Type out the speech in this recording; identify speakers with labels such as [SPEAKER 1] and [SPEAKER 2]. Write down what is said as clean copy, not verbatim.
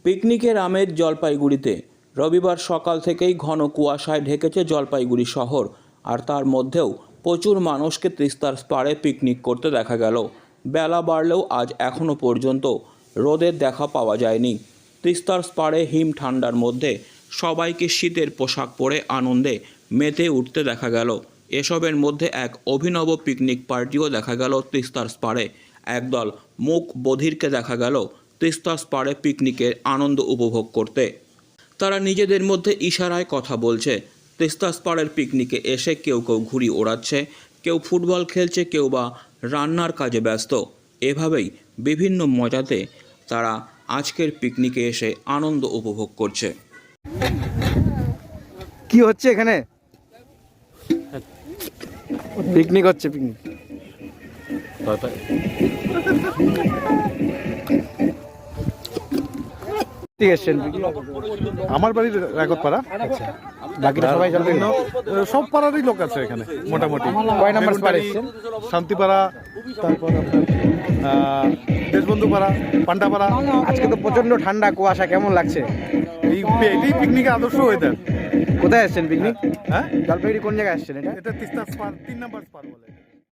[SPEAKER 1] পিকনিকের আমেজ জলপাইগুড়িতে। রবিবার সকাল থেকেই ঘন কুয়াশায় ঢেকেছে জলপাইগুড়ি শহর, আর তার মধ্যেও প্রচুর মানুষকে তিস্তার পাড়ে পিকনিক করতে দেখা গেল। বেলা বাড়লেও আজ এখনও পর্যন্ত রোদের দেখা পাওয়া যায়নি। তিস্তার পাড়ে হিম ঠান্ডার মধ্যে সবাইকে শীতের পোশাক পরে আনন্দে মেতে উঠতে দেখা গেল। এসবের মধ্যে এক অভিনব পিকনিক পার্টিও দেখা গেল তিস্তার পাড়ে। একদল মুখ বধিরকে দেখা গেল তিস্তার পাড়ে পিকনিকের আনন্দ উপভোগ করতে। তারা নিজেদের মধ্যে ইশারায় কথা বলছে। তিস্তার পাড়ের পিকনিকে এসে কেউ কেউ ঘুড়ি ওড়াচ্ছে, কেউ ফুটবল খেলছে, কেউ বা রান্নার কাজে ব্যস্ত। এভাবেই বিভিন্ন মজাতে তারা আজকের পিকনিকে এসে আনন্দ উপভোগ করছে।
[SPEAKER 2] কি হচ্ছে এখানে? পিকনিক হচ্ছে, পিকনিক। ঠিক আছে,
[SPEAKER 3] আমার বাড়ির রাগতপাড়া।
[SPEAKER 2] বাকিটা সবাই জানেন?
[SPEAKER 3] সব পাড়ারই লোক আছে এখানে মোটামুটি।
[SPEAKER 2] কয় নাম্বার পাড়া এসেছেন?
[SPEAKER 3] শান্তিপাড়া, তারপর দেশবন্ধু পাড়া, পান্ডাপাড়া।
[SPEAKER 2] আজকে তো প্রচন্ড ঠান্ডা, কুয়াশা, কেমন লাগছে?
[SPEAKER 3] এটাই পিকনিকের আদর্শ ওয়েদার।
[SPEAKER 2] কোথায় আসছেন পিকনিক?
[SPEAKER 3] হ্যাঁ,
[SPEAKER 2] জলপাইগুড়ি কোন জায়গায় আসছেন? এটা
[SPEAKER 3] এটা তিস্তা 3 নাম্বার পার বলে।